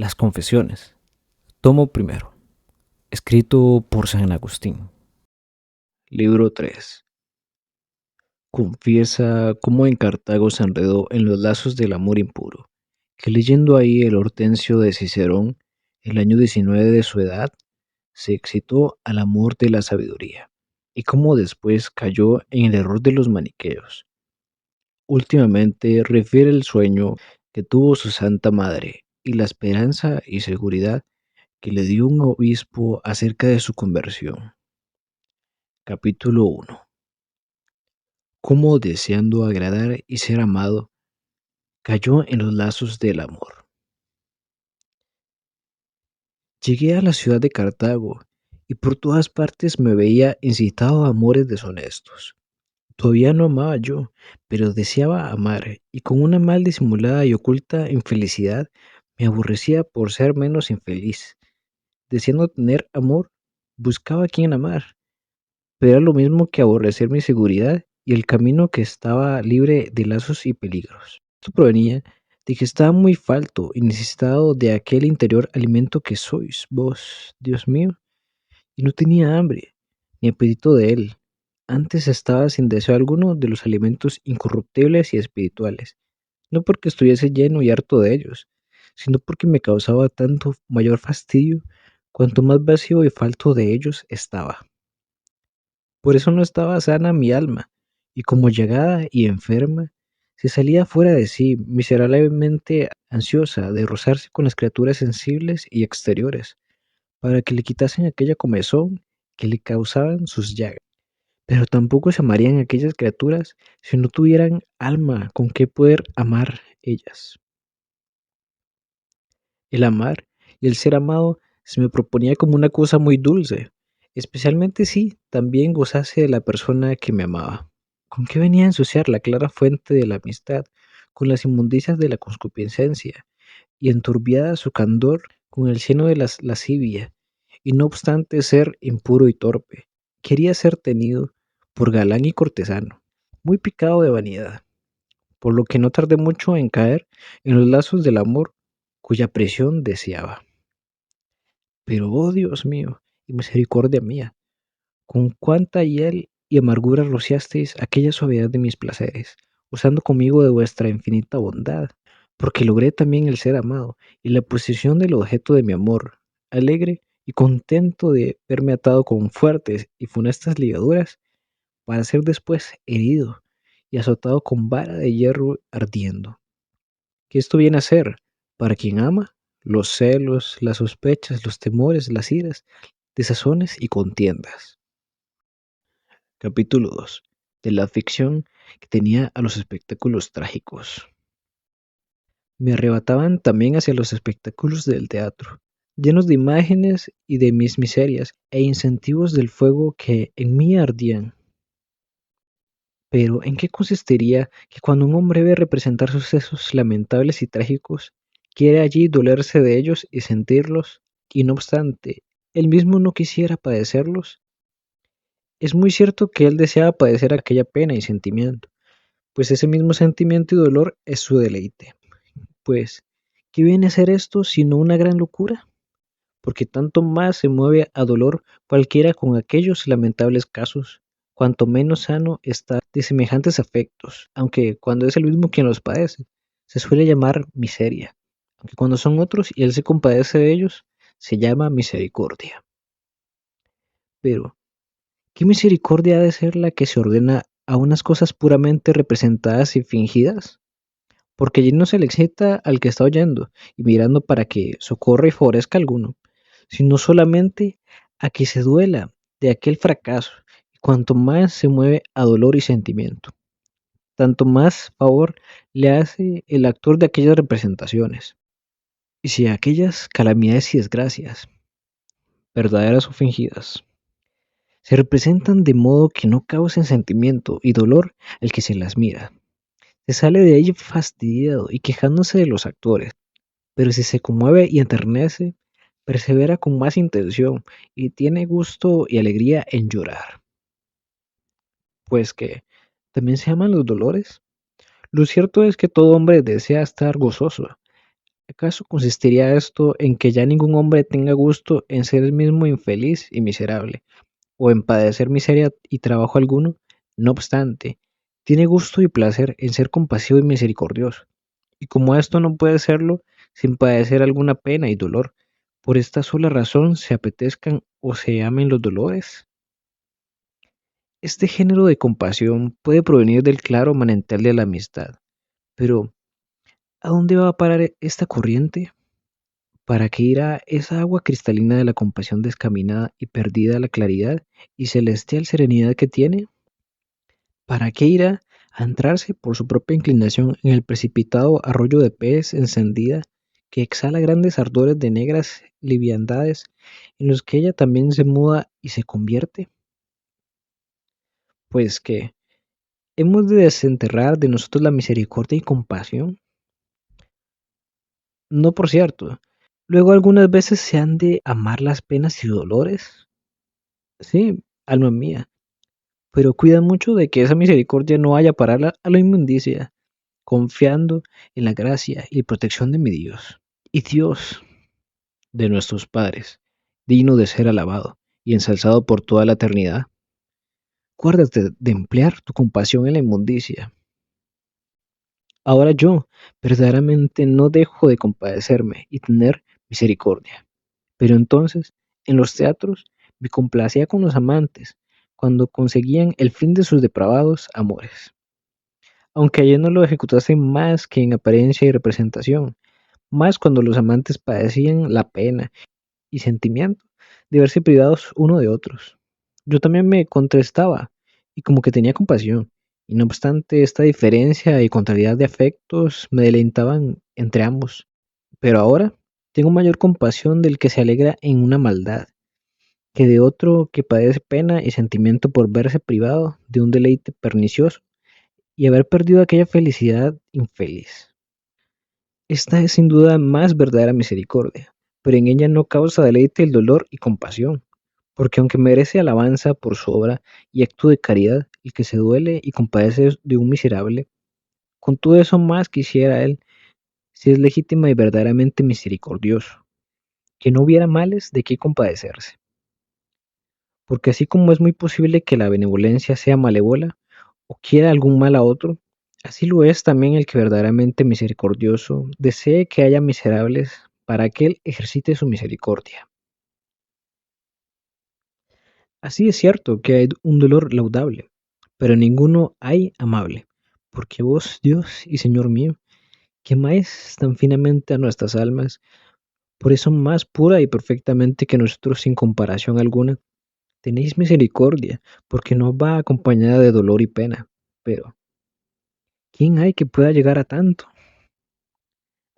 Las Confesiones, tomo primero, escrito por San Agustín. Libro 3. Confiesa cómo en Cartago se enredó en los lazos del amor impuro, que leyendo ahí el Hortensio de Cicerón, el año 19 de su edad, se excitó al amor de la sabiduría, y cómo después cayó en el error de los maniqueos. Últimamente refiere el sueño que tuvo su Santa Madre y la esperanza y seguridad que le dio un obispo acerca de su conversión. Capítulo 1. Cómo deseando agradar y ser amado, cayó en los lazos del amor. Llegué a la ciudad de Cartago y por todas partes me veía incitado a amores deshonestos. Todavía no amaba yo, pero deseaba amar, y con una mal disimulada y oculta infelicidad me aborrecía por ser menos infeliz. Deseando tener amor, buscaba a quien amar, pero era lo mismo que aborrecer mi seguridad y el camino que estaba libre de lazos y peligros. Esto provenía de que estaba muy falto y necesitado de aquel interior alimento que sois vos, Dios mío, y no tenía hambre ni apetito de él. Antes estaba sin deseo alguno de los alimentos incorruptibles y espirituales, no porque estuviese lleno y harto de ellos, sino porque me causaba tanto mayor fastidio cuanto más vacío y falto de ellos estaba. Por eso no estaba sana mi alma, y como llegada y enferma, se salía fuera de sí, miserablemente ansiosa de rozarse con las criaturas sensibles y exteriores, para que le quitasen aquella comezón que le causaban sus llagas. Pero tampoco se amarían aquellas criaturas si no tuvieran alma con que poder amar ellas. El amar y el ser amado se me proponía como una cosa muy dulce, especialmente si también gozase de la persona que me amaba. ¿Con qué venía a ensuciar la clara fuente de la amistad con las inmundicias de la concupiscencia y enturbiada su candor con el cieno de la lascivia? Y no obstante ser impuro y torpe, quería ser tenido por galán y cortesano, muy picado de vanidad, por lo que no tardé mucho en caer en los lazos del amor cuya prisión deseaba. Pero, oh Dios mío, y misericordia mía, con cuánta hiel y amargura rociasteis aquella suavidad de mis placeres, usando conmigo de vuestra infinita bondad, porque logré también el ser amado y la posesión del objeto de mi amor, alegre y contento de verme atado con fuertes y funestas ligaduras, para ser después herido y azotado con vara de hierro ardiendo. ¿Qué esto viene a ser? Para quien ama, los celos, las sospechas, los temores, las iras, desazones y contiendas. Capítulo 2. De la afición que tenía a los espectáculos trágicos. Me arrebataban también hacia los espectáculos del teatro, llenos de imágenes y de mis miserias e incentivos del fuego que en mí ardían. Pero, ¿en qué consistiría que cuando un hombre ve representar sucesos lamentables y trágicos, quiere allí dolerse de ellos y sentirlos, y no obstante, él mismo no quisiera padecerlos? Es muy cierto que él deseaba padecer aquella pena y sentimiento, pues ese mismo sentimiento y dolor es su deleite. Pues, ¿qué viene a ser esto sino una gran locura? Porque tanto más se mueve a dolor cualquiera con aquellos lamentables casos, cuanto menos sano está de semejantes afectos, aunque cuando es el mismo quien los padece, se suele llamar miseria, aunque cuando son otros y él se compadece de ellos, se llama misericordia. Pero, ¿qué misericordia ha de ser la que se ordena a unas cosas puramente representadas y fingidas? Porque allí no se le excita al que está oyendo y mirando para que socorra y favorezca a alguno, sino solamente a que se duela de aquel fracaso, y cuanto más se mueve a dolor y sentimiento, tanto más favor le hace el actor de aquellas representaciones. Y si aquellas calamidades y desgracias, verdaderas o fingidas, se representan de modo que no causen sentimiento y dolor al que se las mira, se sale de ahí fastidiado y quejándose de los actores. Pero si se conmueve y enternece, persevera con más intención y tiene gusto y alegría en llorar. Pues que también se aman los dolores. Lo cierto es que todo hombre desea estar gozoso, ¿Acaso consistiría esto en que ya ningún hombre tenga gusto en ser el mismo infeliz y miserable, o en padecer miseria y trabajo alguno? No obstante, tiene gusto y placer en ser compasivo y misericordioso, y como esto no puede serlo sin padecer alguna pena y dolor, por esta sola razón se apetezcan o se amen los dolores. Este género de compasión puede provenir del claro manantial de la amistad, pero ¿a dónde va a parar esta corriente? ¿Para qué irá esa agua cristalina de la compasión descaminada y perdida la claridad y celestial serenidad que tiene? ¿Para qué irá a entrarse por su propia inclinación en el precipitado arroyo de pez encendida que exhala grandes ardores de negras liviandades en los que ella también se muda y se convierte? Pues que hemos de desenterrar de nosotros la misericordia y compasión. No, por cierto. Luego algunas veces se han de amar las penas y dolores. Sí, alma mía, pero cuida mucho de que esa misericordia no vaya a parar a la inmundicia, confiando en la gracia y protección de mi Dios. Y Dios de nuestros padres, digno de ser alabado y ensalzado por toda la eternidad. Guárdate de emplear tu compasión en la inmundicia. Ahora yo verdaderamente no dejo de compadecerme y tener misericordia. Pero entonces, en los teatros, me complacía con los amantes, cuando conseguían el fin de sus depravados amores. Aunque allí no lo ejecutasen más que en apariencia y representación, más cuando los amantes padecían la pena y sentimiento de verse privados uno de otros. Yo también me contestaba y como que tenía compasión, y no obstante esta diferencia y contrariedad de afectos me deleitaban entre ambos. Pero ahora tengo mayor compasión del que se alegra en una maldad, que de otro que padece pena y sentimiento por verse privado de un deleite pernicioso y haber perdido aquella felicidad infeliz. Esta es sin duda más verdadera misericordia, pero en ella no causa deleite el dolor y compasión, porque aunque merece alabanza por su obra y acto de caridad, el que se duele y compadece de un miserable, con todo eso más quisiera él, si es legítima y verdaderamente misericordioso, que no hubiera males de qué compadecerse, porque así como es muy posible que la benevolencia sea malévola o quiera algún mal a otro, así lo es también el que verdaderamente misericordioso desee que haya miserables para que él ejercite su misericordia. Así es cierto que hay un dolor laudable, pero ninguno hay amable, porque vos, Dios y Señor mío, que amáis tan finamente a nuestras almas, por eso más pura y perfectamente que nosotros sin comparación alguna, tenéis misericordia, porque no va acompañada de dolor y pena. Pero, ¿quién hay que pueda llegar a tanto?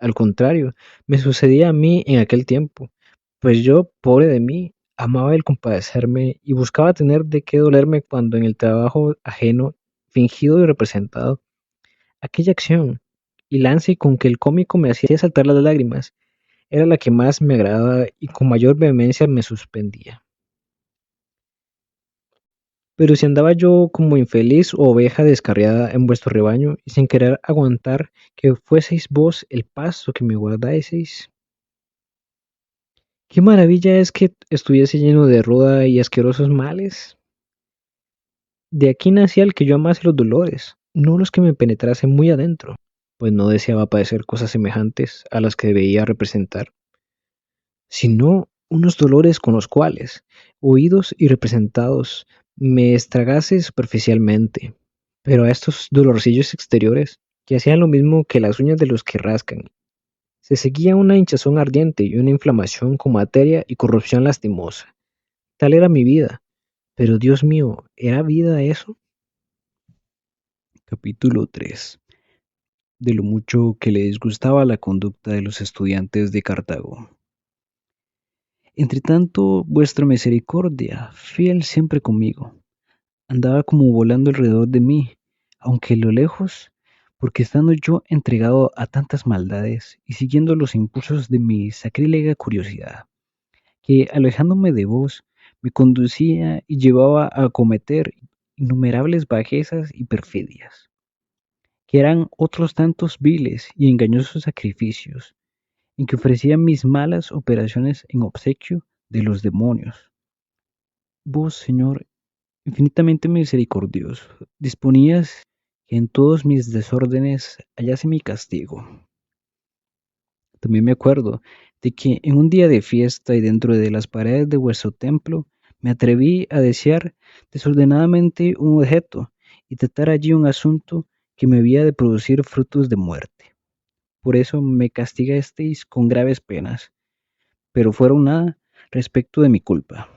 Al contrario, me sucedía a mí en aquel tiempo, pues yo, pobre de mí, amaba el compadecerme y buscaba tener de qué dolerme cuando en el trabajo ajeno, fingido y representado, aquella acción y lance con que el cómico me hacía saltar las lágrimas era la que más me agradaba y con mayor vehemencia me suspendía. Pero si andaba yo como infeliz o oveja descarriada en vuestro rebaño y sin querer aguantar que fueseis vos el paso que me guardaseis, qué maravilla es que estuviese lleno de ruda y asquerosos males. De aquí nacía el que yo amase los dolores, no los que me penetrasen muy adentro, pues no deseaba padecer cosas semejantes a las que debía representar, sino unos dolores con los cuales, oídos y representados, me estragase superficialmente, pero a estos dolorcillos exteriores, que hacían lo mismo que las uñas de los que rascan, se seguía una hinchazón ardiente y una inflamación con materia y corrupción lastimosa. Tal era mi vida, pero Dios mío, ¿era vida eso? Capítulo 3. De lo mucho que le disgustaba la conducta de los estudiantes de Cartago. Entre tanto, vuestra misericordia, fiel siempre conmigo, andaba como volando alrededor de mí, aunque lo lejos, porque estando yo entregado a tantas maldades y siguiendo los impulsos de mi sacrílega curiosidad, que alejándome de vos, me conducía y llevaba a cometer innumerables bajezas y perfidias, que eran otros tantos viles y engañosos sacrificios, en que ofrecía mis malas operaciones en obsequio de los demonios. Vos, Señor, infinitamente misericordioso, disponías que en todos mis desórdenes hallase mi castigo. También me acuerdo de que en un día de fiesta y dentro de las paredes de vuestro templo me atreví a desear desordenadamente un objeto y tratar allí un asunto que me había de producir frutos de muerte. Por eso me castigasteis con graves penas, pero fueron nada respecto de mi culpa.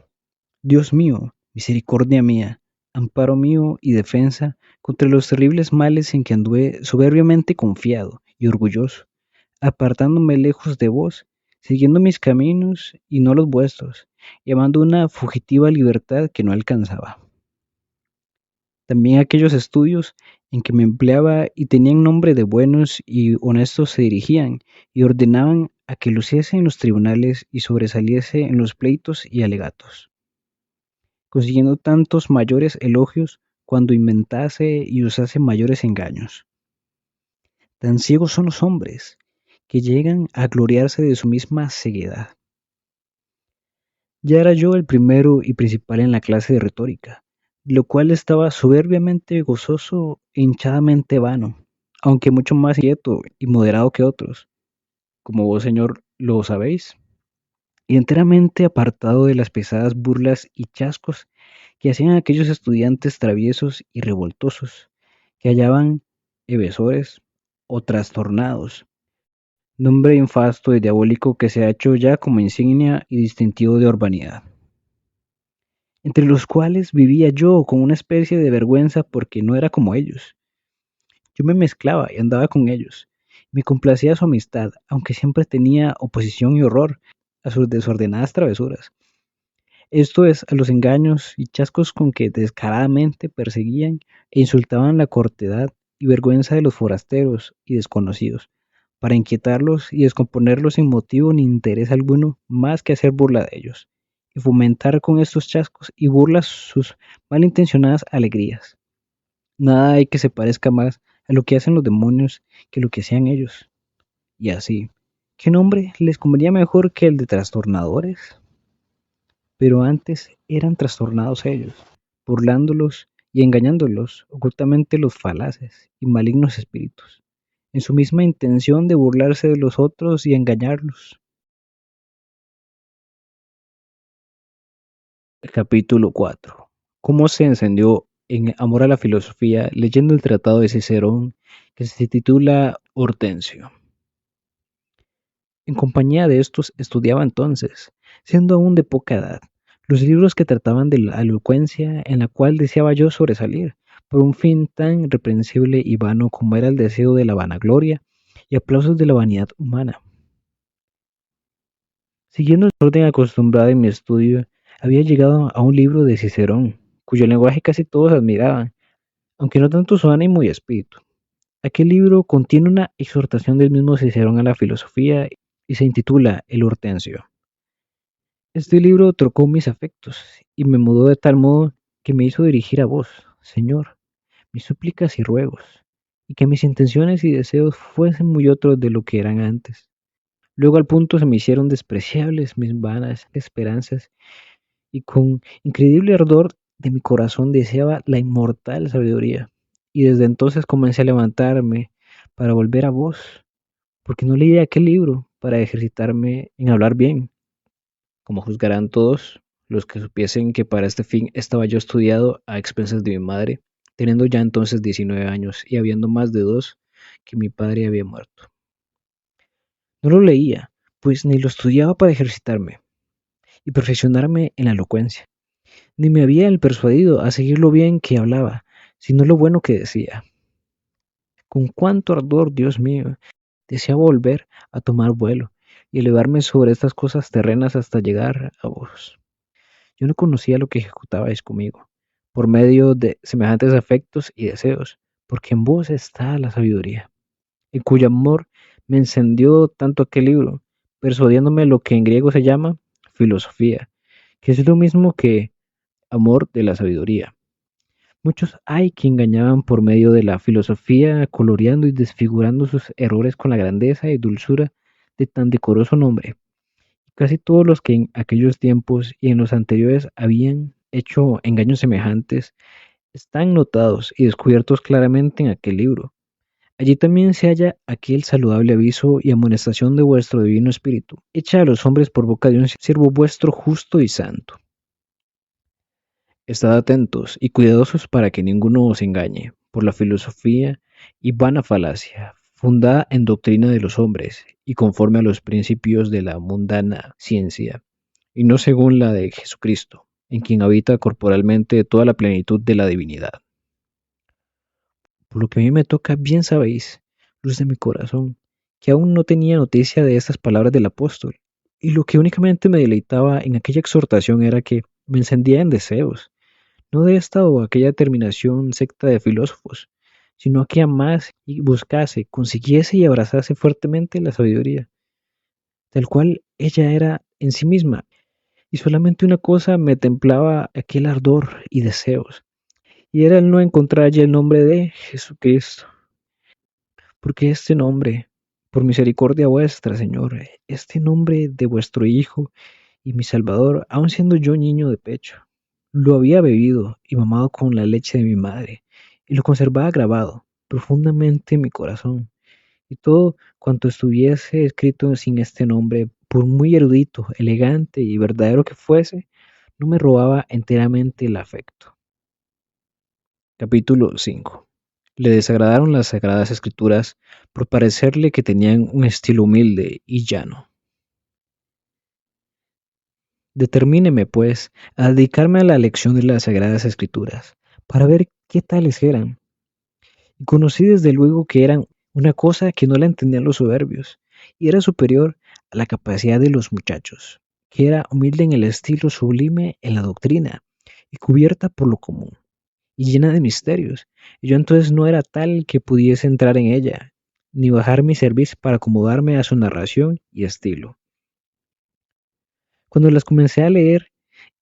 Dios mío, misericordia mía, amparo mío y defensa contra los terribles males en que anduve soberbiamente confiado y orgulloso, apartándome lejos de vos, siguiendo mis caminos y no los vuestros, y amando una fugitiva libertad que no alcanzaba. También aquellos estudios en que me empleaba y tenían nombre de buenos y honestos se dirigían y ordenaban a que luciese en los tribunales y sobresaliese en los pleitos y alegatos, consiguiendo tantos mayores elogios cuando inventase y usase mayores engaños. Tan ciegos son los hombres, que llegan a gloriarse de su misma ceguedad. Ya era yo el primero y principal en la clase de retórica, lo cual estaba soberbiamente gozoso e hinchadamente vano, aunque mucho más quieto y moderado que otros, como vos, Señor, lo sabéis, y enteramente apartado de las pesadas burlas y chascos que hacían aquellos estudiantes traviesos y revoltosos, que hallaban evasores o trastornados, nombre infasto y diabólico que se ha hecho ya como insignia y distintivo de urbanidad, entre los cuales vivía yo con una especie de vergüenza porque no era como ellos. Yo me mezclaba y andaba con ellos, me complacía su amistad, aunque siempre tenía oposición y horror a sus desordenadas travesuras. Esto es, a los engaños y chascos con que descaradamente perseguían e insultaban la cortedad y vergüenza de los forasteros y desconocidos, para inquietarlos y descomponerlos sin motivo ni interés alguno más que hacer burla de ellos, y fomentar con estos chascos y burlas sus malintencionadas alegrías. Nada hay que se parezca más a lo que hacen los demonios que lo que hacían ellos. Y así, ¿qué nombre les convenía mejor que el de trastornadores? Pero antes eran trastornados ellos, burlándolos y engañándolos ocultamente los falaces y malignos espíritus, en su misma intención de burlarse de los otros y engañarlos. Capítulo 4. ¿Cómo se encendió en amor a la filosofía leyendo el tratado de Cicerón que se titula Hortensio? En compañía de estos estudiaba entonces, siendo aún de poca edad, los libros que trataban de la elocuencia en la cual deseaba yo sobresalir, por un fin tan reprensible y vano como era el deseo de la vanagloria y aplausos de la vanidad humana. Siguiendo el orden acostumbrado en mi estudio, había llegado a un libro de Cicerón, cuyo lenguaje casi todos admiraban, aunque no tanto su ánimo y espíritu. Aquel libro contiene una exhortación del mismo Cicerón a la filosofía y se intitula El Hortensio. Este libro trocó mis afectos y me mudó de tal modo que me hizo dirigir a vos, Señor, mis súplicas y ruegos, y que mis intenciones y deseos fuesen muy otros de lo que eran antes. Luego al punto se me hicieron despreciables mis vanas esperanzas, y con increíble ardor de mi corazón deseaba la inmortal sabiduría. Y desde entonces comencé a levantarme para volver a vos, porque no leí aquel libro para ejercitarme en hablar bien, como juzgarán todos los que supiesen que para este fin estaba yo estudiado a expensas de mi madre, teniendo ya entonces 19 años y habiendo más de 2 que mi padre había muerto. No lo leía, pues ni lo estudiaba para ejercitarme y perfeccionarme en la elocuencia, ni me había él persuadido a seguir lo bien que hablaba, sino lo bueno que decía. Con cuánto ardor, Dios mío, deseaba volver a tomar vuelo y elevarme sobre estas cosas terrenas hasta llegar a vos. Yo no conocía lo que ejecutabais conmigo, por medio de semejantes afectos y deseos, porque en vos está la sabiduría, en cuyo amor me encendió tanto aquel libro, persuadiéndome lo que en griego se llama filosofía, que es lo mismo que amor de la sabiduría. Muchos hay que engañaban por medio de la filosofía, coloreando y desfigurando sus errores con la grandeza y dulzura de tan decoroso nombre. Casi todos los que en aquellos tiempos y en los anteriores habían hecho engaños semejantes están notados y descubiertos claramente en aquel libro. Allí también se halla aquel saludable aviso y amonestación de vuestro divino espíritu, hecha a los hombres por boca de un siervo vuestro justo y santo. Estad atentos y cuidadosos para que ninguno os engañe por la filosofía y vana falacia, fundada en doctrina de los hombres y conforme a los principios de la mundana ciencia, y no según la de Jesucristo, en quien habita corporalmente toda la plenitud de la divinidad. Por lo que a mí me toca, bien sabéis, luz de mi corazón, que aún no tenía noticia de estas palabras del apóstol, y lo que únicamente me deleitaba en aquella exhortación era que me encendía en deseos, no de esta o aquella terminación secta de filósofos, sino que amase y buscase, consiguiese y abrazase fuertemente la sabiduría, tal cual ella era en sí misma, y solamente una cosa me templaba aquel ardor y deseos, y era el no encontrar allí el nombre de Jesucristo. Porque este nombre, por misericordia vuestra, Señor, este nombre de vuestro Hijo y mi Salvador, aun siendo yo niño de pecho, lo había bebido y mamado con la leche de mi madre, y lo conservaba grabado profundamente en mi corazón. Y todo cuanto estuviese escrito sin este nombre, por muy erudito, elegante y verdadero que fuese, no me robaba enteramente el afecto. Capítulo 5. Le desagradaron las sagradas escrituras por parecerle que tenían un estilo humilde y llano. Determíneme, pues, a dedicarme a la lección de las sagradas escrituras, para ver qué tales eran. Y conocí desde luego que eran una cosa que no la entendían los soberbios, y era superior a la capacidad de los muchachos, que era humilde en el estilo, sublime en la doctrina, y cubierta por lo común y llena de misterios, y yo entonces no era tal que pudiese entrar en ella, ni bajar mi cerviz para acomodarme a su narración y estilo. Cuando las comencé a leer,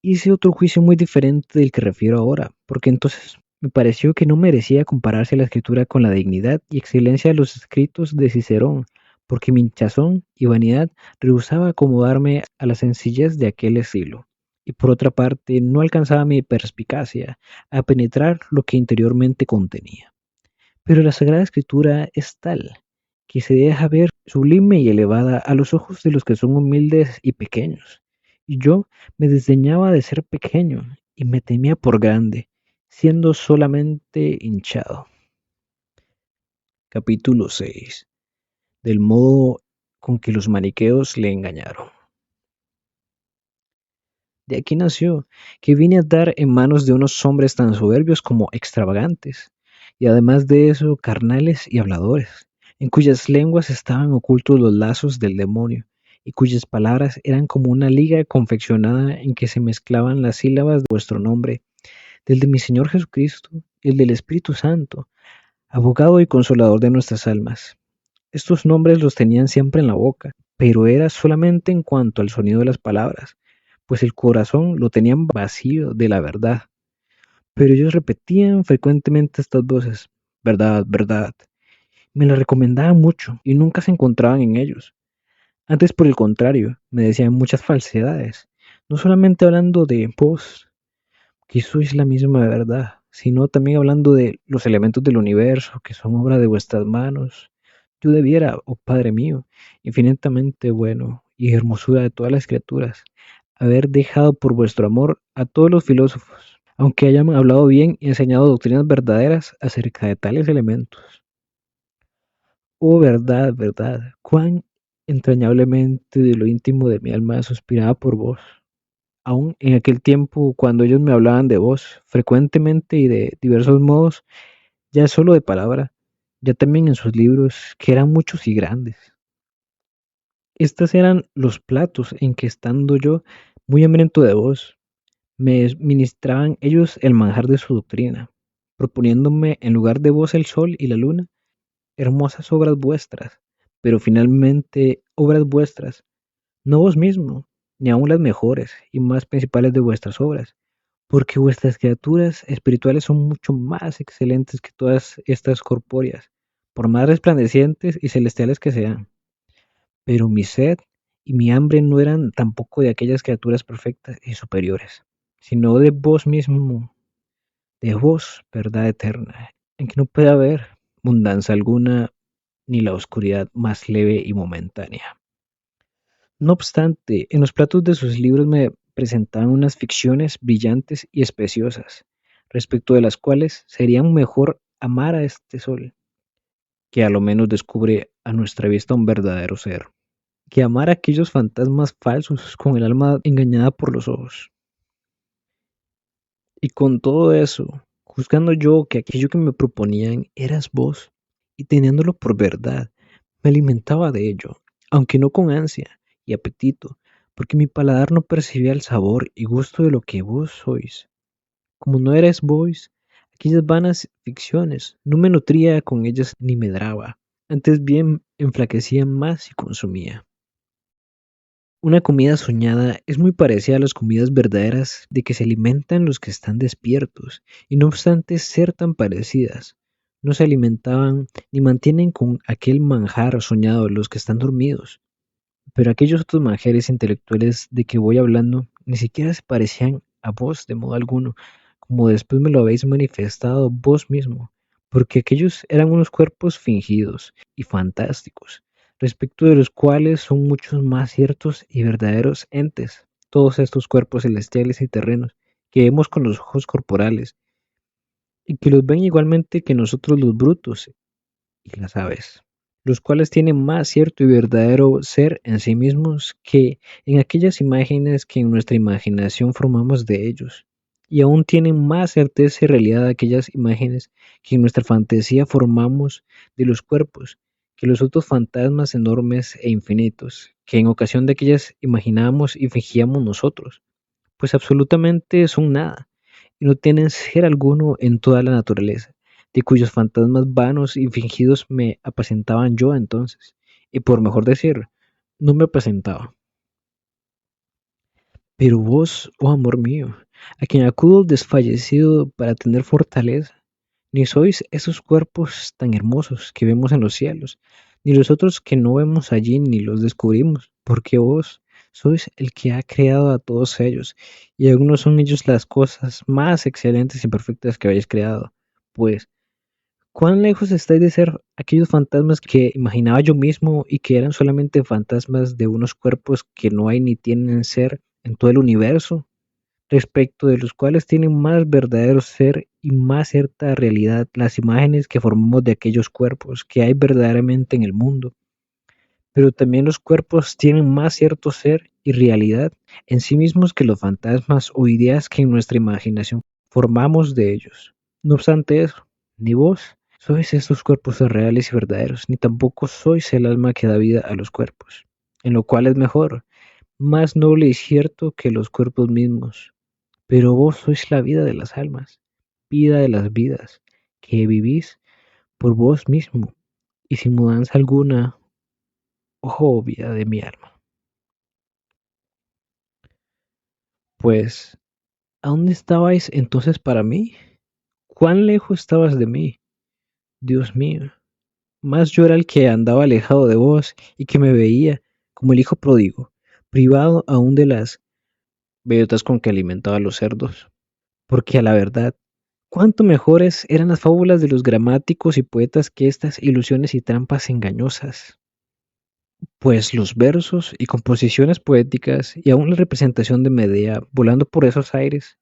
hice otro juicio muy diferente del que refiero ahora, porque entonces me pareció que no merecía compararse la escritura con la dignidad y excelencia de los escritos de Cicerón, porque mi hinchazón y vanidad rehusaba acomodarme a la sencillez de aquel estilo, y por otra parte no alcanzaba mi perspicacia a penetrar lo que interiormente contenía. Pero la Sagrada Escritura es tal que se deja ver sublime y elevada a los ojos de los que son humildes y pequeños. Y yo me desdeñaba de ser pequeño y me temía por grande, siendo solamente hinchado. Capítulo 6. Del modo con que los maniqueos le engañaron. De aquí nació que vine a dar en manos de unos hombres tan soberbios como extravagantes, y además de eso carnales y habladores, en cuyas lenguas estaban ocultos los lazos del demonio, y cuyas palabras eran como una liga confeccionada en que se mezclaban las sílabas de vuestro nombre, del de mi Señor Jesucristo, el del Espíritu Santo, abogado y consolador de nuestras almas. Estos nombres los tenían siempre en la boca, pero era solamente en cuanto al sonido de las palabras, pues el corazón lo tenían vacío de la verdad. Pero ellos repetían frecuentemente estas voces, verdad, verdad. Me las recomendaban mucho y nunca se encontraban en ellos. Antes, por el contrario, me decían muchas falsedades, no solamente hablando de vos, que sois la misma verdad, sino también hablando de los elementos del universo, que son obra de vuestras manos. Yo debiera, oh Padre mío, infinitamente bueno y hermosura de todas las criaturas, haber dejado por vuestro amor a todos los filósofos, aunque hayan hablado bien y enseñado doctrinas verdaderas acerca de tales elementos. Oh verdad, verdad, cuán entrañablemente de lo íntimo de mi alma suspiraba por vos. Aún en aquel tiempo, cuando ellos me hablaban de vos, frecuentemente y de diversos modos, ya solo de palabra, ya también en sus libros, que eran muchos y grandes. Estos eran los platos en que estando yo muy hambriento de vos, me ministraban ellos el manjar de su doctrina, proponiéndome en lugar de vos el sol y la luna, hermosas obras vuestras, pero finalmente obras vuestras, no vos mismo, ni aun las mejores y más principales de vuestras obras, porque vuestras criaturas espirituales son mucho más excelentes que todas estas corpóreas, por más resplandecientes y celestiales que sean. pero mi sed y mi hambre no eran tampoco de aquellas criaturas perfectas y superiores, sino de vos mismo, de vos, verdad eterna, en que no puede haber abundancia alguna ni la oscuridad más leve y momentánea. No obstante, en los platos de sus libros me presentaban unas ficciones brillantes y especiosas, respecto de las cuales sería mejor amar a este sol, que a lo menos descubre a nuestra vista un verdadero ser, que amar a aquellos fantasmas falsos con el alma engañada por los ojos. Y con todo eso, juzgando yo que aquello que me proponían eras vos, y teniéndolo por verdad, me alimentaba de ello, aunque no con ansia y apetito, porque mi paladar no percibía el sabor y gusto de lo que vos sois. Como no eres vos, aquellas vanas ficciones, no me nutría con ellas ni medraba, antes bien enflaquecía más y consumía. Una comida soñada es muy parecida a las comidas verdaderas de que se alimentan los que están despiertos, y no obstante ser tan parecidas, no se alimentaban ni mantienen con aquel manjar soñado los que están dormidos. Pero aquellos otros manjares intelectuales de que voy hablando ni siquiera se parecían a vos de modo alguno, como después me lo habéis manifestado vos mismo, porque aquellos eran unos cuerpos fingidos y fantásticos, respecto de los cuales son muchos más ciertos y verdaderos entes, todos estos cuerpos celestiales y terrenos que vemos con los ojos corporales, y que los ven igualmente que nosotros los brutos y las aves, los cuales tienen más cierto y verdadero ser en sí mismos que en aquellas imágenes que en nuestra imaginación formamos de ellos, y aún tienen más certeza y realidad aquellas imágenes que en nuestra fantasía formamos de los cuerpos, que los otros fantasmas enormes e infinitos, que en ocasión de aquellas imaginábamos y fingíamos nosotros, pues absolutamente son nada y no tienen ser alguno en toda la naturaleza, de cuyos fantasmas vanos y fingidos me apacentaban yo entonces, y por mejor decir, no me apacentaba. Pero vos, oh amor mío, a quien acudo desfallecido para tener fortaleza, ni sois esos cuerpos tan hermosos que vemos en los cielos, ni los otros que no vemos allí ni los descubrimos, porque vos sois el que ha creado a todos ellos, y aún no son ellos las cosas más excelentes y perfectas que habéis creado. Pues, ¿cuán lejos estáis de ser aquellos fantasmas que imaginaba yo mismo y que eran solamente fantasmas de unos cuerpos que no hay ni tienen ser en todo el universo, respecto de los cuales tienen más verdadero ser y más cierta realidad las imágenes que formamos de aquellos cuerpos que hay verdaderamente en el mundo? Pero también los cuerpos tienen más cierto ser y realidad en sí mismos que los fantasmas o ideas que en nuestra imaginación formamos de ellos. No obstante eso, ni vos sois estos cuerpos reales y verdaderos, ni tampoco sois el alma que da vida a los cuerpos, en lo cual es mejor, más noble y cierto que los cuerpos mismos. Pero vos sois la vida de las almas, vida de las vidas, que vivís por vos mismo y sin mudanza alguna, oh vida de mi alma. Pues, ¿a dónde estabais entonces para mí? ¿Cuán lejos estabas de mí? Dios mío, más yo era el que andaba alejado de vos y que me veía como el hijo pródigo, privado aún de las bellotas con que alimentaba a los cerdos. Porque a la verdad, cuánto mejores eran las fábulas de los gramáticos y poetas que estas ilusiones y trampas engañosas. Pues los versos y composiciones poéticas y aún la representación de Medea volando por esos aires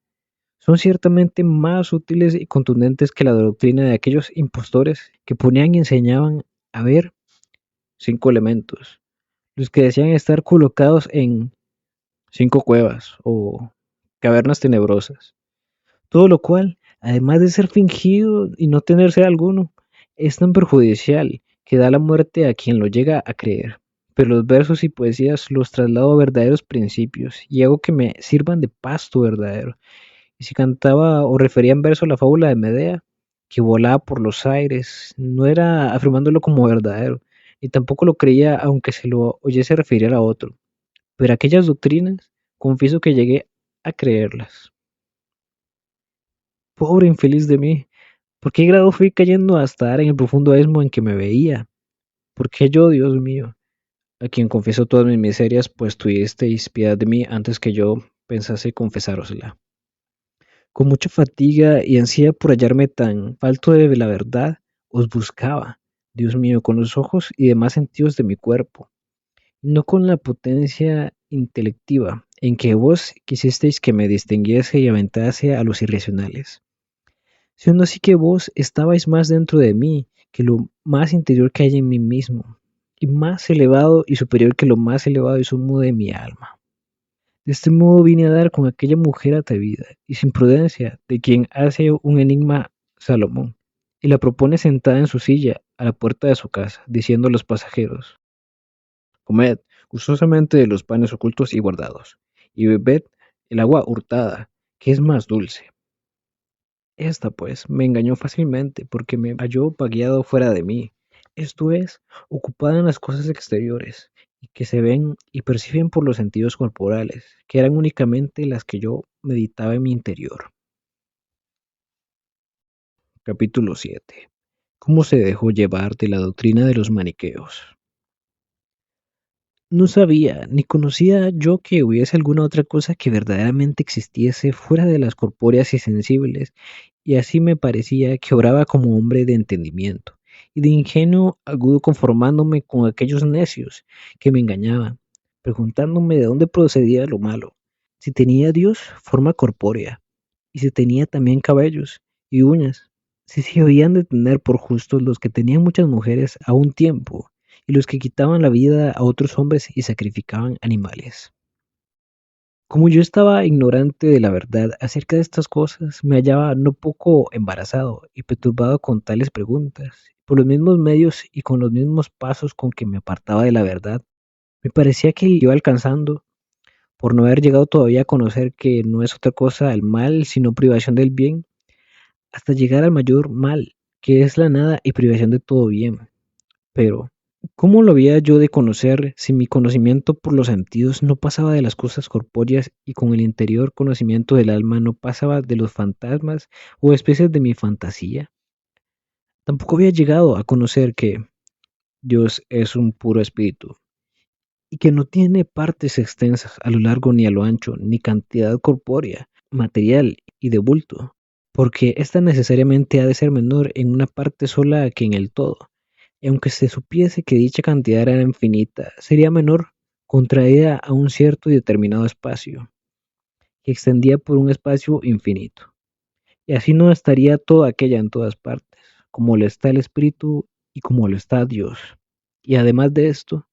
son ciertamente más útiles y contundentes que la doctrina de aquellos impostores que ponían y enseñaban a ver 5 elementos, los que decían estar colocados en 5 cuevas o cavernas tenebrosas. Todo lo cual, además de ser fingido y no tener ser alguno, es tan perjudicial que da la muerte a quien lo llega a creer. Pero los versos y poesías los traslado a verdaderos principios y hago que me sirvan de pasto verdadero. Y si cantaba o refería en verso la fábula de Medea, que volaba por los aires, no era afirmándolo como verdadero, y tampoco lo creía aunque se lo oyese referir a otro. Pero aquellas doctrinas, confieso que llegué a creerlas. Pobre infeliz de mí, ¿por qué grado fui cayendo hasta dar en el profundo abismo en que me veía? ¿Por qué yo, Dios mío, a quien confieso todas mis miserias, pues tuvisteis piedad de mí antes que yo pensase confesárosla. Con mucha fatiga y ansia por hallarme tan falto de la verdad, os buscaba, Dios mío, con los ojos y demás sentidos de mi cuerpo, no con la potencia intelectiva en que vos quisisteis que me distinguiese y aventase a los irracionales, siendo así que vos estabais más dentro de mí que lo más interior que hay en mí mismo, y más elevado y superior que lo más elevado y sumo de mi alma. De este modo vine a dar con aquella mujer atrevida y sin prudencia, de quien hace un enigma Salomón, y la propone sentada en su silla a la puerta de su casa, diciendo a los pasajeros: comed gustosamente de los panes ocultos y guardados, y bebed el agua hurtada, que es más dulce. Esta, pues, me engañó fácilmente, porque me halló vagueado fuera de mí, esto es, ocupada en las cosas exteriores, y que se ven y perciben por los sentidos corporales, que eran únicamente las que yo meditaba en mi interior. Capítulo 7. ¿Cómo se dejó llevar de la doctrina de los maniqueos? No sabía ni conocía yo que hubiese alguna otra cosa que verdaderamente existiese fuera de las corpóreas y sensibles, y así me parecía que obraba como hombre de entendimiento, y de ingenuo agudo conformándome con aquellos necios que me engañaban, preguntándome de dónde procedía lo malo, si tenía Dios forma corpórea, y si tenía también cabellos y uñas, si se habían de tener por justos los que tenían muchas mujeres a un tiempo, y los que quitaban la vida a otros hombres y sacrificaban animales. Como yo estaba ignorante de la verdad acerca de estas cosas, me hallaba no poco embarazado y perturbado con tales preguntas. Por los mismos medios y con los mismos pasos con que me apartaba de la verdad, me parecía que iba alcanzando, por no haber llegado todavía a conocer que no es otra cosa el mal sino privación del bien, hasta llegar al mayor mal, que es la nada y privación de todo bien. Pero, ¿cómo lo había yo de conocer si mi conocimiento por los sentidos no pasaba de las cosas corpóreas y con el interior conocimiento del alma no pasaba de los fantasmas o especies de mi fantasía? Tampoco había llegado a conocer que Dios es un puro espíritu y que no tiene partes extensas a lo largo ni a lo ancho, ni cantidad corpórea, material y de bulto, porque ésta necesariamente ha de ser menor en una parte sola que en el todo. Y aunque se supiese que dicha cantidad era infinita, sería menor contraída a un cierto y determinado espacio, que extendía por un espacio infinito. Y así no estaría toda aquella en todas partes, como lo está el espíritu y como lo está Dios. Y además de esto,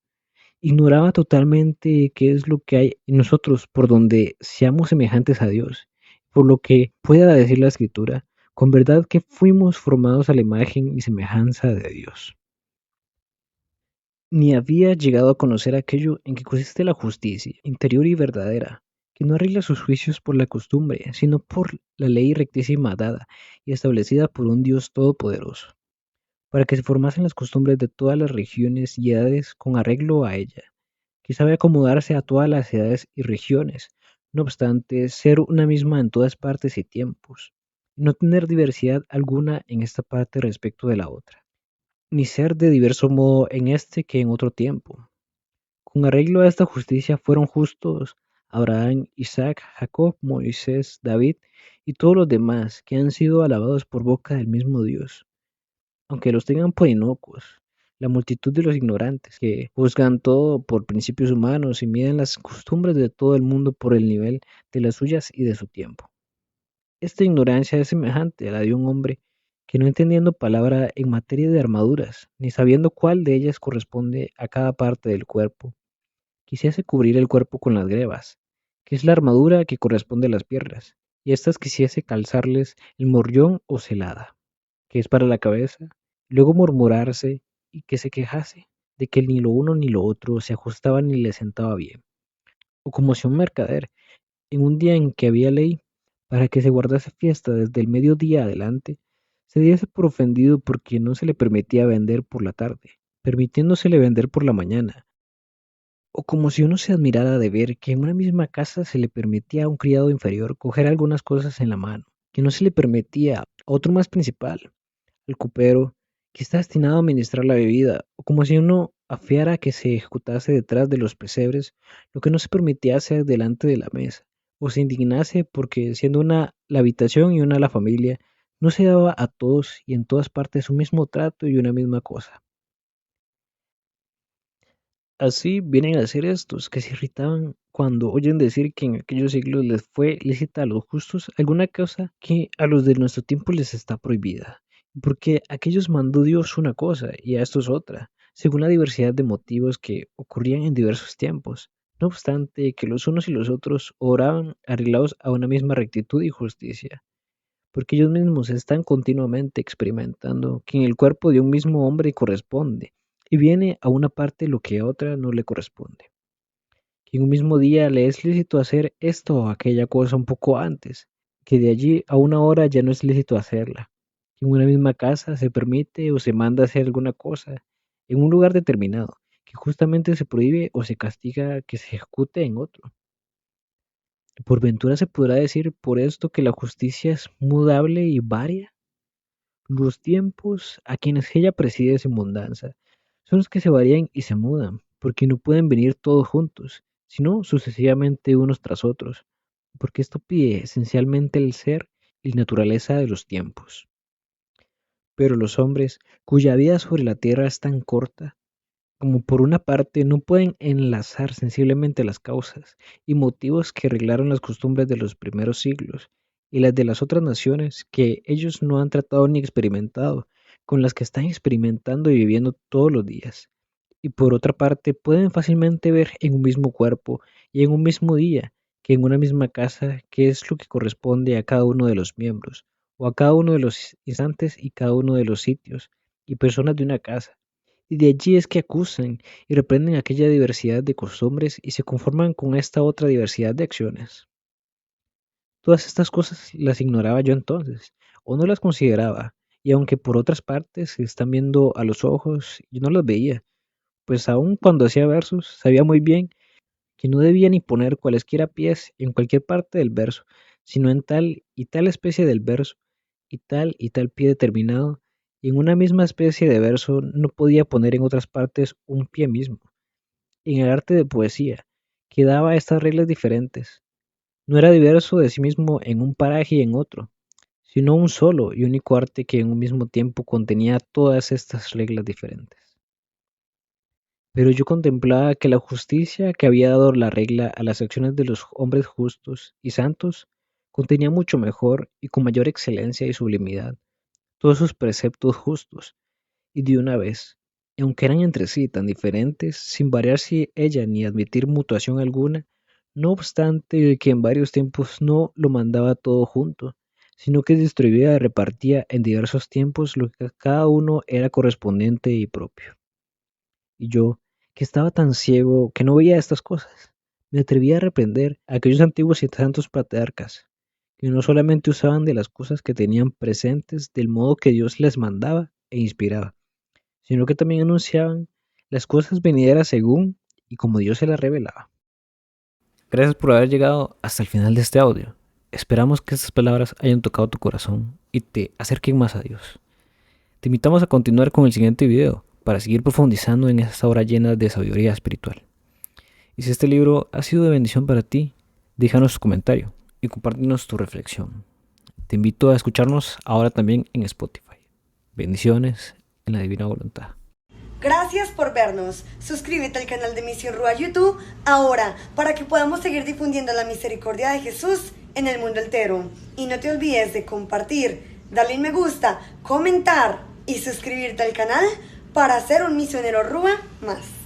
ignoraba totalmente qué es lo que hay en nosotros por donde seamos semejantes a Dios, por lo que pueda decir la Escritura, con verdad que fuimos formados a la imagen y semejanza de Dios. Ni había llegado a conocer aquello en que consiste la justicia, interior y verdadera, que no arregla sus juicios por la costumbre, sino por la ley rectísima dada y establecida por un Dios todopoderoso, para que se formasen las costumbres de todas las regiones y edades con arreglo a ella, que sabe acomodarse a todas las edades y regiones, no obstante ser una misma en todas partes y tiempos, y no tener diversidad alguna en esta parte respecto de la otra, ni ser de diverso modo en este que en otro tiempo. Con arreglo a esta justicia fueron justos Abraham, Isaac, Jacob, Moisés, David y todos los demás que han sido alabados por boca del mismo Dios, aunque los tengan por inocuos. La multitud de los ignorantes que juzgan todo por principios humanos y miden las costumbres de todo el mundo por el nivel de las suyas y de su tiempo. Esta ignorancia es semejante a la de un hombre que no entendiendo palabra en materia de armaduras, ni sabiendo cuál de ellas corresponde a cada parte del cuerpo, quisiese cubrir el cuerpo con las grebas, que es la armadura que corresponde a las piernas, y éstas quisiese calzarles el morrión o celada, que es para la cabeza, luego murmurarse y que se quejase de que ni lo uno ni lo otro se ajustaba ni le sentaba bien, o como si un mercader, en un día en que había ley, para que se guardase fiesta desde el mediodía adelante, se diese por ofendido porque no se le permitía vender por la tarde, permitiéndosele vender por la mañana, o como si uno se admirara de ver que en una misma casa se le permitía a un criado inferior coger algunas cosas en la mano, que no se le permitía a otro más principal, el copero, que está destinado a administrar la bebida, o como si uno afiara que se ejecutase detrás de los pesebres lo que no se permitía hacer delante de la mesa, o se indignase porque siendo una la habitación y una la familia, no se daba a todos y en todas partes un mismo trato y una misma cosa. Así vienen a ser estos que se irritaban cuando oyen decir que en aquellos siglos les fue lícita a los justos alguna cosa que a los de nuestro tiempo les está prohibida, porque a aquellos mandó Dios una cosa y a estos otra, según la diversidad de motivos que ocurrían en diversos tiempos. No obstante que los unos y los otros oraban arreglados a una misma rectitud y justicia, porque ellos mismos están continuamente experimentando que en el cuerpo de un mismo hombre corresponde, y viene a una parte lo que a otra no le corresponde. Que en un mismo día le es lícito hacer esto o aquella cosa un poco antes, que de allí a una hora ya no es lícito hacerla. Que en una misma casa se permite o se manda hacer alguna cosa en un lugar determinado, que justamente se prohíbe o se castiga que se ejecute en otro. Por ventura se podrá decir por esto que la justicia es mudable y varia. Los tiempos a quienes ella preside sin mudanza son los que se varían y se mudan, porque no pueden venir todos juntos, sino sucesivamente unos tras otros, porque esto pide esencialmente el ser y la naturaleza de los tiempos. Pero los hombres, cuya vida sobre la tierra es tan corta, como por una parte no pueden enlazar sensiblemente las causas y motivos que arreglaron las costumbres de los primeros siglos y las de las otras naciones que ellos no han tratado ni experimentado, con las que están experimentando y viviendo todos los días. Y por otra parte pueden fácilmente ver en un mismo cuerpo y en un mismo día que en una misma casa qué es lo que corresponde a cada uno de los miembros, o a cada uno de los instantes y cada uno de los sitios y personas de una casa, y de allí es que acusan y reprenden aquella diversidad de costumbres y se conforman con esta otra diversidad de acciones. Todas estas cosas las ignoraba yo entonces, o no las consideraba, y aunque por otras partes se están viendo a los ojos, yo no las veía, pues aun cuando hacía versos, sabía muy bien que no debía ni poner cualesquiera pies en cualquier parte del verso, sino en tal y tal especie del verso, y tal pie determinado, y en una misma especie de verso no podía poner en otras partes un pie mismo. En el arte de poesía, que daba estas reglas diferentes, no era diverso de sí mismo en un paraje y en otro, sino un solo y único arte que en un mismo tiempo contenía todas estas reglas diferentes. Pero yo contemplaba que la justicia que había dado la regla a las acciones de los hombres justos y santos contenía mucho mejor y con mayor excelencia y sublimidad todos sus preceptos justos, y de una vez, y aunque eran entre sí tan diferentes, sin variarse ella ni admitir mutación alguna, no obstante que en varios tiempos no lo mandaba todo junto, sino que distribuía y repartía en diversos tiempos lo que a cada uno era correspondiente y propio. Y yo, que estaba tan ciego que no veía estas cosas, me atreví a reprender a aquellos antiguos y santos patriarcas, que no solamente usaban de las cosas que tenían presentes del modo que Dios les mandaba e inspiraba, sino que también anunciaban las cosas venideras según y como Dios se las revelaba. Gracias por haber llegado hasta el final de este audio. Esperamos que estas palabras hayan tocado tu corazón y te acerquen más a Dios. Te invitamos a continuar con el siguiente video para seguir profundizando en esta obra llena de sabiduría espiritual. Y si este libro ha sido de bendición para ti, déjanos tu comentario y compártenos tu reflexión. Te invito a escucharnos ahora también en Spotify. Bendiciones en la divina voluntad. Gracias por vernos. Suscríbete al canal de Misión Rúa YouTube ahora para que podamos seguir difundiendo la misericordia de Jesús en el mundo entero. Y no te olvides de compartir, darle un me gusta, comentar y suscribirte al canal para ser un misionero Rúa más.